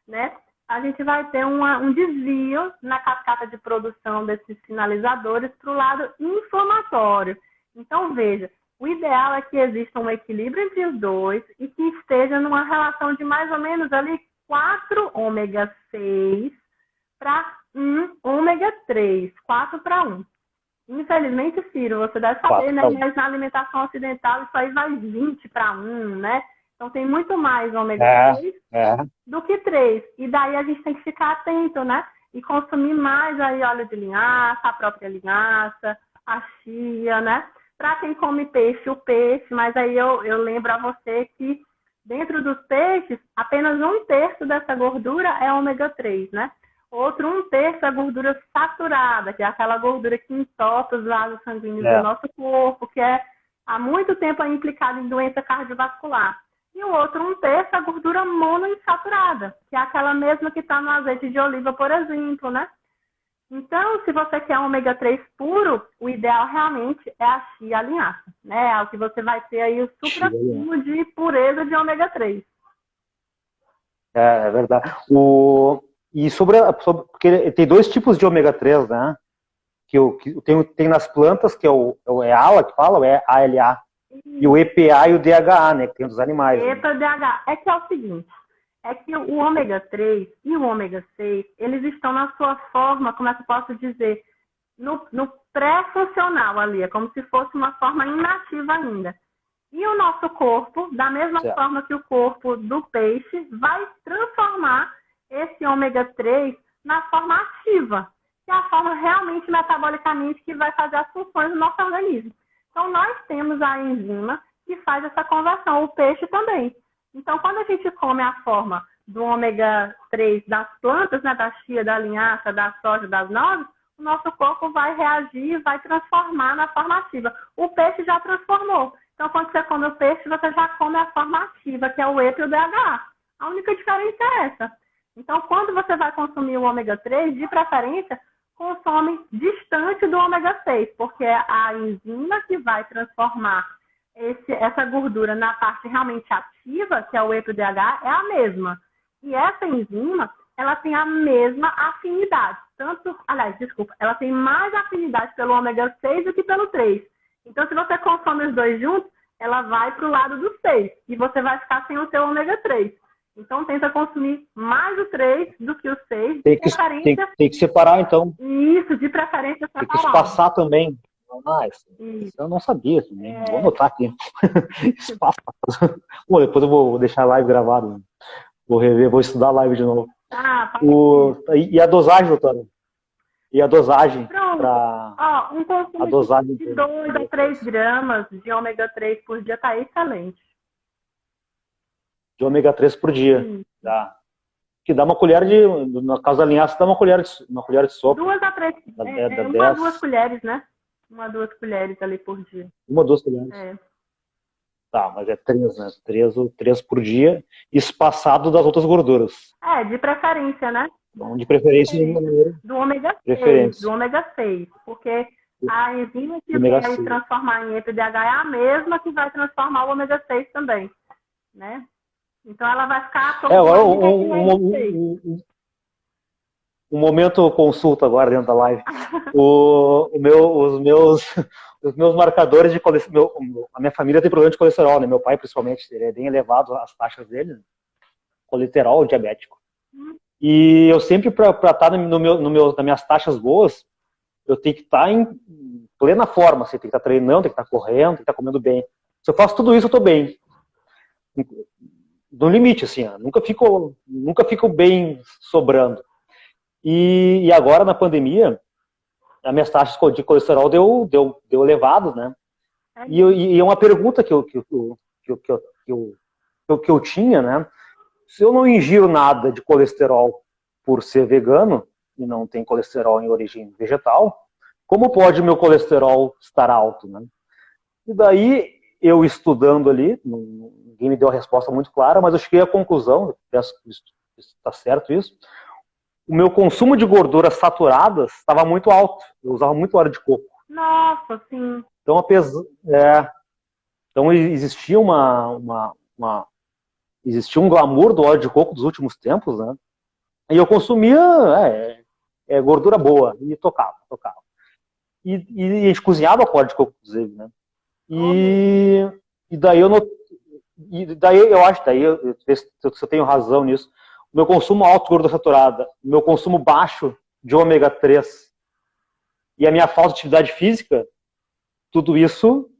né, a gente vai ter um desvio na cascata de produção desses sinalizadores para o lado inflamatório. Então, veja, o ideal é que exista um equilíbrio entre os dois e que esteja numa relação de mais ou menos ali 4 ômega 6 para 1 ômega 3, 4 para 1. Infelizmente, Ciro, você deve saber, né? Mas na alimentação ocidental isso aí vai 20 para 1, né? Então tem muito mais ômega 3 do que 3. E daí a gente tem que ficar atento, né? E consumir mais aí óleo de linhaça, a própria linhaça, a chia, né? Para quem come peixe, o peixe, mas aí eu lembro a você que dentro dos peixes, apenas 1/3 dessa gordura é ômega 3, né? Outro 1/3 é gordura saturada, que é aquela gordura que entope os vasos sanguíneos do nosso corpo, que é há muito tempo implicada em doença cardiovascular. E o outro 1/3 é a gordura monoinsaturada, que é aquela mesma que está no azeite de oliva, por exemplo, né? Então, se você quer ômega 3 puro, o ideal realmente é a chia e a linhaça, né? É o que você vai ter aí o supra-sumo de pureza de ômega 3. É verdade. E porque tem 2 tipos de ômega 3, né? Que tem nas plantas, que é o ALA, que fala, o ALA, e o EPA e o DHA, né? Que tem dos animais. EPA e DHA. É que é o seguinte, é que o ômega 3 e o ômega 6, eles estão na sua forma, como é que eu posso dizer, no pré-funcional ali, é como se fosse uma forma inativa ainda. E o nosso corpo, da mesma forma que o corpo do peixe, vai transformar esse ômega 3 na forma ativa, que é a forma realmente metabolicamente que vai fazer as funções do nosso organismo. Então, nós temos a enzima que faz essa conversão, o peixe também. Então, quando a gente come a forma do ômega 3 das plantas, né, da chia, da linhaça, da soja, das nozes, o nosso corpo vai reagir, vai transformar na forma ativa. O peixe já transformou. Então, quando você come o peixe, você já come a forma ativa, que é o EPA e o DHA. A única diferença é essa. Então, quando você vai consumir o ômega 3, de preferência, consome distante do ômega 6, porque é a enzima que vai transformar essa gordura na parte realmente ativa, que é o EPA e o DHA, é a mesma. E essa enzima, ela tem a mesma afinidade. Ela tem mais afinidade pelo ômega 6 do que pelo 3. Então, se você consome os dois juntos, ela vai para o lado do 6 e você vai ficar sem o seu ômega 3. Então, tenta consumir mais o 3 do que o 6. Tem que separar, então. Isso, de preferência separado. Tem que espaçar também. Isso eu não sabia também. Vou anotar aqui. Espaçar. Bom, depois eu vou deixar a live gravada. Vou rever, vou estudar a live de novo. E a dosagem, doutora? E a dosagem Pronto. para Ó, um a consumo dosagem de 2 a 3 gramas de ômega 3 por dia tá excelente. de ômega 3 por dia. Sim. Tá? Que dá uma colher de, no caso da linhaça, dá uma colher de sopa. 2 a 3, Dá uma, 10, 2 colheres, né? 1, 2 colheres ali por dia. 2 colheres. É. Tá, mas é 3, né? 3 por dia, espaçado das outras gorduras. De preferência, né? Então, de preferência, de uma maneira. Do ômega 6, Preferência. do ômega 6, porque a enzima que Ômega vai 6. transformar em EPDH é a mesma que vai transformar o ômega 6 também, né? Então ela vai ficar Agora um momento consulta agora dentro da live. Os meus marcadores de colesterol, a minha família tem problema de colesterol, né? Meu pai, principalmente, ele é bem elevado as taxas dele, né? Colesterol diabético. E eu sempre, para estar nas minhas taxas boas, eu tenho que estar em plena forma, assim, tem que estar treinando, tem que estar correndo, tem que estar comendo bem. Se eu faço tudo isso, eu estou bem. No limite, assim, ó, nunca fico bem sobrando. E agora, na pandemia, as minhas taxas de colesterol deu elevado, né? E é uma pergunta que eu tinha, né? Se eu não ingiro nada de colesterol por ser vegano, e não tem colesterol em origem vegetal, como pode meu colesterol estar alto, né? E daí, eu estudando ali, ninguém me deu a resposta muito clara, mas eu cheguei à conclusão, peço que está certo isso, o meu consumo de gorduras saturadas estava muito alto. Eu usava muito óleo de coco. Nossa, sim. Então existia existia um glamour do óleo de coco dos últimos tempos, né? E eu consumia gordura boa, e tocava. E a gente cozinhava com óleo de coco, inclusive, né? E daí eu acho, se eu tenho razão nisso, o meu consumo alto de gordura saturada, o meu consumo baixo de ômega 3 e a minha falta de atividade física, tudo isso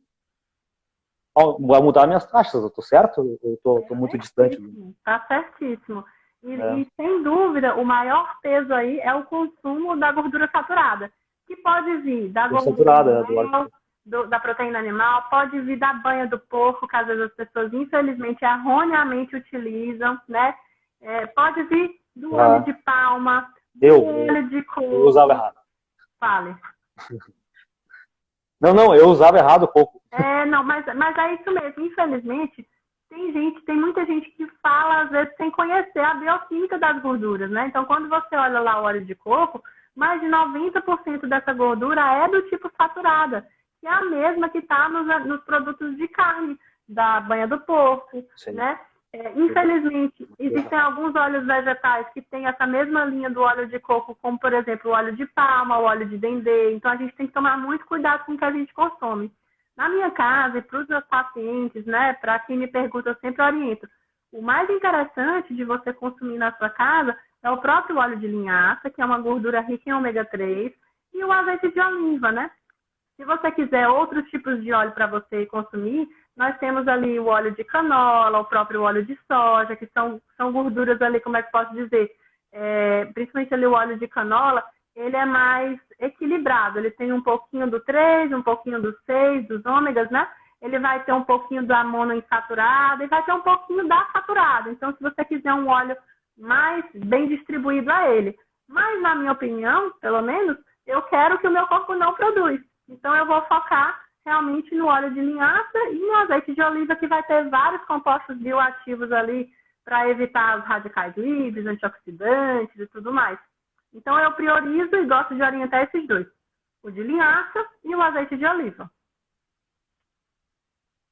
vai mudar minhas taxas, eu tô certo? Eu tô muito distante. Tá certíssimo. E sem dúvida, o maior peso aí é o consumo da gordura saturada, que pode vir da gordura animal, da proteína animal, pode vir da banha do porco, que às vezes as pessoas, infelizmente, erroneamente utilizam, né? Pode vir do óleo de palma, do óleo de coco. Eu usava errado. Fale. Não, eu usava errado o coco. Não, mas é isso mesmo. Infelizmente, tem muita gente que fala, às vezes, sem conhecer a bioquímica das gorduras, né? Então, quando você olha lá o óleo de coco, mais de 90% dessa gordura é do tipo saturada, que é a mesma que está nos produtos de carne, da banha do porco, né? Infelizmente, existem alguns óleos vegetais que têm essa mesma linha do óleo de coco, como, por exemplo, o óleo de palma, o óleo de dendê. Então, a gente tem que tomar muito cuidado com o que a gente consome. Na minha casa, e para os meus pacientes, né, para quem me pergunta, eu sempre oriento. O mais interessante de você consumir na sua casa é o próprio óleo de linhaça, que é uma gordura rica em ômega 3, e o azeite de oliva, né? Se você quiser outros tipos de óleo para você consumir, nós temos ali o óleo de canola, o próprio óleo de soja, que são gorduras ali, como é que posso dizer? Principalmente ali o óleo de canola, ele é mais equilibrado. Ele tem um pouquinho do 3, um pouquinho do 6, dos ômegas, né? Ele vai ter um pouquinho da monoinsaturada e vai ter um pouquinho da saturada. Então, se você quiser um óleo mais bem distribuído a ele. Mas, na minha opinião, pelo menos, eu quero que o meu corpo não produz. Então, eu vou focar realmente no óleo de linhaça e no azeite de oliva, que vai ter vários compostos bioativos ali para evitar os radicais livres, antioxidantes e tudo mais. Então, eu priorizo e gosto de orientar esses dois. O de linhaça e o azeite de oliva.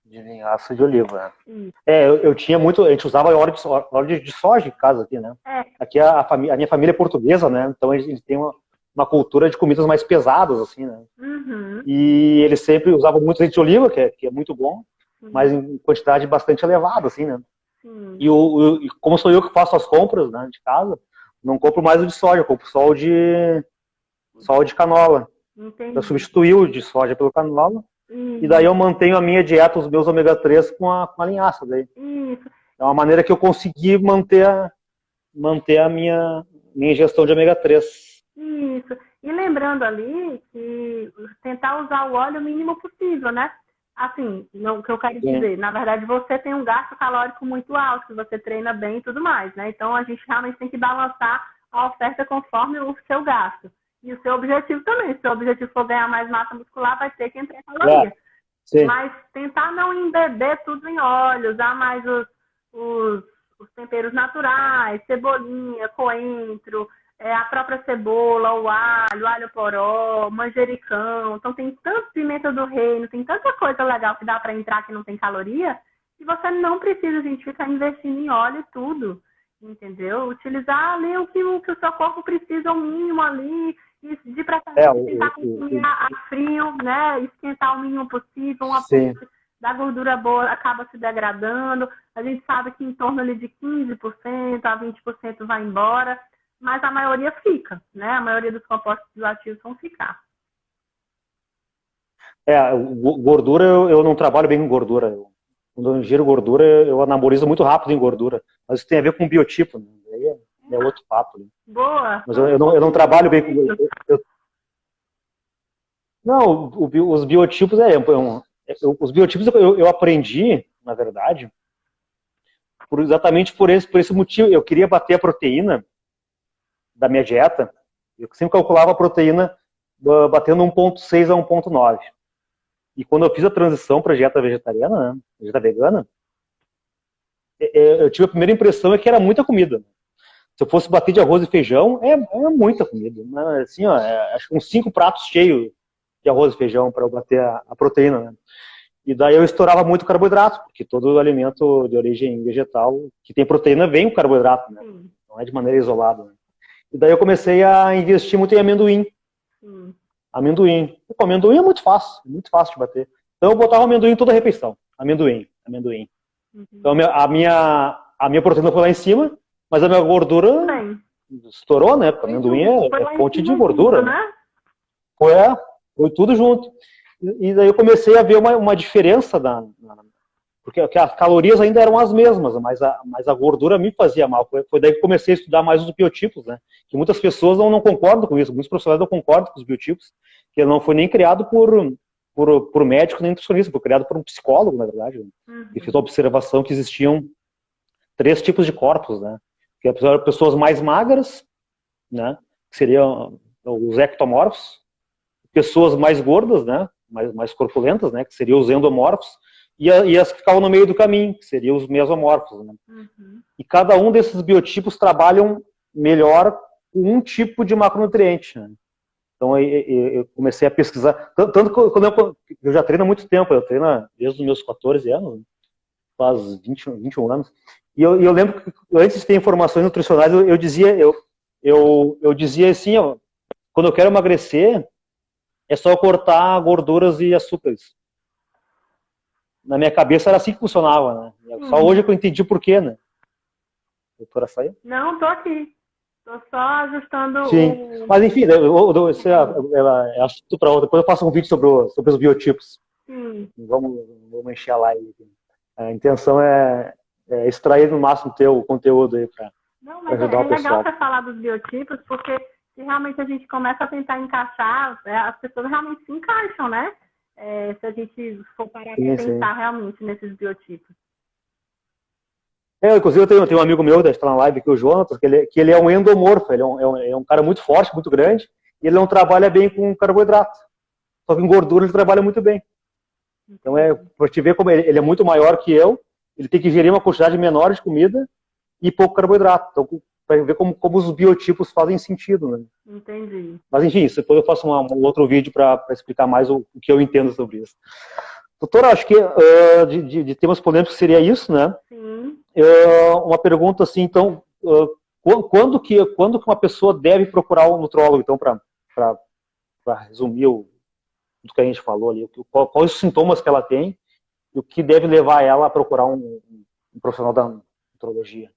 De linhaça de oliva, né? Eu tinha muito... A gente usava óleo de soja em casa aqui, né? Aqui a minha família é portuguesa, né? Então, eles têm uma cultura de comidas mais pesadas, assim, né? Uhum. E eles sempre usavam muito azeite de oliva, que é muito bom, mas em quantidade bastante elevada, assim, né? E como sou eu que faço as compras, né, de casa, não compro mais o de soja, eu compro só o de canola. Entendi. Eu substituí o de soja pelo canola, e daí eu mantenho a minha dieta, os meus ômega 3 com a linhaça. Daí. Isso. É uma maneira que eu consegui manter a minha ingestão de ômega 3. Isso. E lembrando ali que tentar usar o óleo o mínimo possível, né? Assim, o que eu quero dizer, na verdade você tem um gasto calórico muito alto, que você treina bem e tudo mais, né? Então a gente realmente tem que balançar a oferta conforme o seu gasto. E o seu objetivo também. Se o seu objetivo for ganhar mais massa muscular, vai ter que entrar em caloria. Sim. Mas tentar não embeber tudo em óleo, usar mais os temperos naturais, cebolinha, coentro, a própria cebola, o alho poró, manjericão. Então tem tanto pimenta do reino, tem tanta coisa legal que dá para entrar que não tem caloria, que você não precisa, gente, ficar investindo em óleo e tudo, entendeu? Utilizar ali o que o seu corpo precisa, o mínimo ali, e de preferência tentar consumir a frio, né? Esquentar o mínimo possível, uma parte da gordura boa acaba se degradando. A gente sabe que em torno ali de 15% a 20% vai embora, mas a maioria fica, né? A maioria dos compostos bioativos vão ficar. Gordura, eu não trabalho bem com gordura. Quando eu ingiro gordura, eu anabolizo muito rápido em gordura. Mas isso tem a ver com biotipo, né? Aí é outro papo. Né? Boa! Mas eu não trabalho bem com... Não, os biotipos os biotipos eu aprendi, na verdade, exatamente por esse motivo. Eu queria bater a proteína da minha dieta. Eu sempre calculava a proteína batendo 1,6 a 1,9. E quando eu fiz a transição para dieta vegetariana, né, dieta vegana, eu tive a primeira impressão que era muita comida. Se eu fosse bater de arroz e feijão, é muita comida. Né? Assim, ó, acho que uns 5 pratos cheios de arroz e feijão para eu bater a proteína. Né? E daí eu estourava muito carboidrato, porque todo alimento de origem vegetal que tem proteína vem com carboidrato, né? Não é de maneira isolada. Né? E daí eu comecei a investir muito em amendoim. Amendoim. O amendoim é muito fácil de bater. Então eu botava amendoim em toda a refeição. Amendoim. Então a minha proteína foi lá em cima, mas a minha gordura estourou, né? Porque amendoim é fonte de gordura. Né? Foi tudo junto. E daí eu comecei a ver uma diferença, porque as calorias ainda eram as mesmas, mas a gordura me fazia mal. Foi daí que comecei a estudar mais os biotipos, né? Que muitas pessoas não concordam com isso, muitos profissionais não concordam com os biotipos, que ele não foi nem criado por médico nem nutricionista, foi criado por um psicólogo, na verdade. Né? E fez a observação que existiam 3 tipos de corpos, né? Que eram pessoas mais magras, né? Que seriam os ectomorfos, pessoas mais gordas, né? Mais corpulentas, né? Que seriam os endomorfos, e as que ficavam no meio do caminho, que seriam os mesomorfos. Né? E cada um desses biotipos trabalham melhor com um tipo de macronutriente. Né? Então eu comecei a pesquisar, tanto que quando eu já treino há muito tempo, eu treino desde os meus 14 anos, faz 21 anos, e eu lembro que antes de ter informações nutricionais, eu dizia assim, ó, quando eu quero emagrecer, é só cortar gorduras e açúcares. Na minha cabeça era assim que funcionava, né? Só hoje que eu entendi o porquê, né? Doutora Saia? Não, tô aqui. Tô só ajustando. Sim. Mas enfim, isso é assunto para outra. Depois eu faço um vídeo sobre os biotipos. Vamos encher a live. A intenção é extrair no máximo teu conteúdo aí para ajudar o pessoal. É legal você falar dos biotipos, porque se realmente a gente começa a tentar encaixar, as pessoas realmente se encaixam, né? Se a gente for parar para pensar realmente nesses biotipos. Inclusive eu tenho um amigo meu que está na live aqui, o Jonathan, que ele é um endomorfo, ele é um cara muito forte, muito grande, e ele não trabalha bem com carboidrato. Só que em gordura ele trabalha muito bem. Então para te ver como ele é muito maior que eu, ele tem que gerir uma quantidade menor de comida e pouco carboidrato. Então, para ver como os biotipos fazem sentido, né? Entendi. Mas enfim, depois eu faço um outro vídeo para explicar mais o que eu entendo sobre isso. Doutora, acho que de temas polêmicos seria isso, né? Sim. Uma pergunta assim, então, quando que uma pessoa deve procurar um nutrólogo, então, para resumir tudo que a gente falou ali, quais os sintomas que ela tem e o que deve levar ela a procurar um profissional da nutrologia?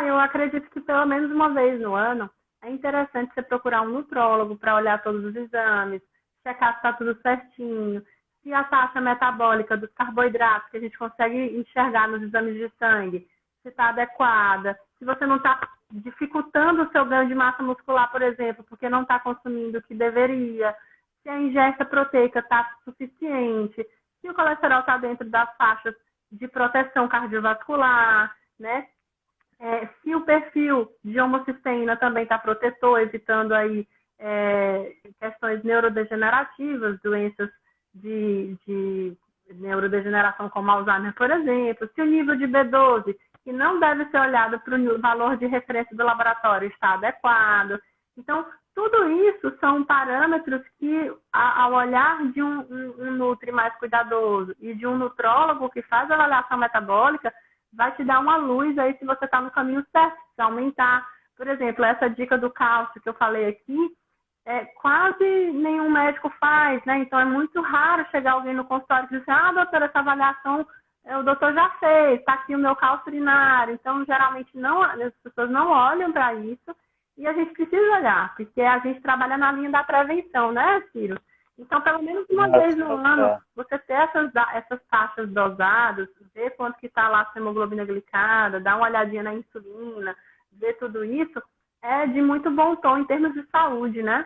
Eu acredito que pelo menos uma vez no ano é interessante você procurar um nutrólogo para olhar todos os exames, checar se está tudo certinho, se a taxa metabólica dos carboidratos que a gente consegue enxergar nos exames de sangue, se está adequada, se você não está dificultando o seu ganho de massa muscular, por exemplo, porque não está consumindo o que deveria, se a ingesta proteica está suficiente, se o colesterol está dentro das faixas de proteção cardiovascular, né? Se o perfil de homocisteína também está protetor, evitando aí questões neurodegenerativas, doenças de neurodegeneração como Alzheimer, por exemplo, se o nível de B12, que não deve ser olhado para o valor de referência do laboratório, está adequado. Então, tudo isso são parâmetros que, ao olhar de um nutri mais cuidadoso e de um nutrólogo que faz a avaliação metabólica, vai te dar uma luz aí se você está no caminho certo, se aumentar. Por exemplo, essa dica do cálcio que eu falei aqui, quase nenhum médico faz, né? Então, é muito raro chegar alguém no consultório e dizer, doutora, essa avaliação o doutor já fez, está aqui o meu cálcio urinário. Então, geralmente, as pessoas não olham para isso e a gente precisa olhar, porque a gente trabalha na linha da prevenção, né, Ciro? Então, pelo menos uma vez no ano, você ter essas taxas dosadas, ver quanto que está lá a sua hemoglobina glicada, dar uma olhadinha na insulina, ver tudo isso, é de muito bom tom em termos de saúde, né?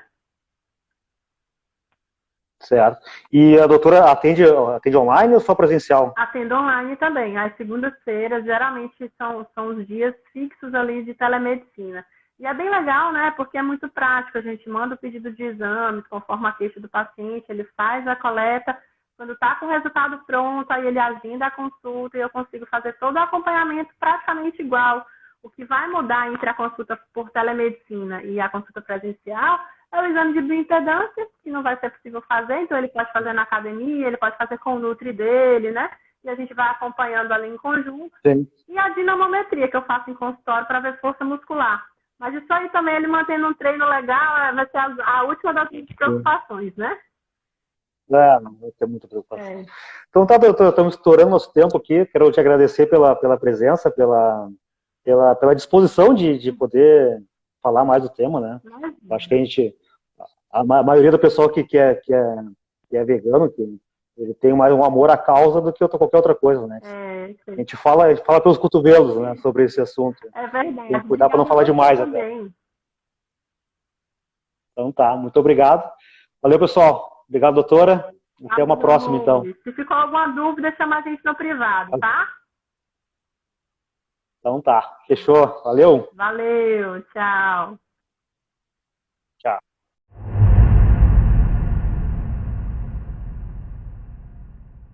Certo. E a doutora atende online ou só presencial? Atendo online também. As segundas-feiras, geralmente, são os dias fixos ali de telemedicina. E é bem legal, né? Porque é muito prático. A gente manda o pedido de exames, conforme a queixa do paciente, ele faz a coleta. Quando está com o resultado pronto, aí ele agenda a consulta e eu consigo fazer todo o acompanhamento praticamente igual. O que vai mudar entre a consulta por telemedicina e a consulta presencial é o exame de bioimpedância, que não vai ser possível fazer, então ele pode fazer na academia, ele pode fazer com o nutri dele, né? E a gente vai acompanhando ali em conjunto. Sim. E a dinamometria, que eu faço em consultório para ver força muscular. Mas isso aí também, ele mantendo um treino legal, vai ser a última das preocupações, né? Não vai ter muita preocupação. Então tá, doutor, estamos estourando nosso tempo aqui. Quero te agradecer pela presença, pela disposição de poder falar mais do tema, né? Acho que a maioria do pessoal que é vegano, que ele tem mais um amor à causa do que qualquer outra coisa, né? A gente fala pelos cotovelos, né, sobre esse assunto. É verdade. Tem que cuidar para não falar demais até. Então tá, muito obrigado. Valeu, pessoal. Obrigado, doutora. Até uma próxima, então. Se ficou alguma dúvida, chama a gente no privado, tá? Então tá. Fechou. Valeu. Valeu. Tchau.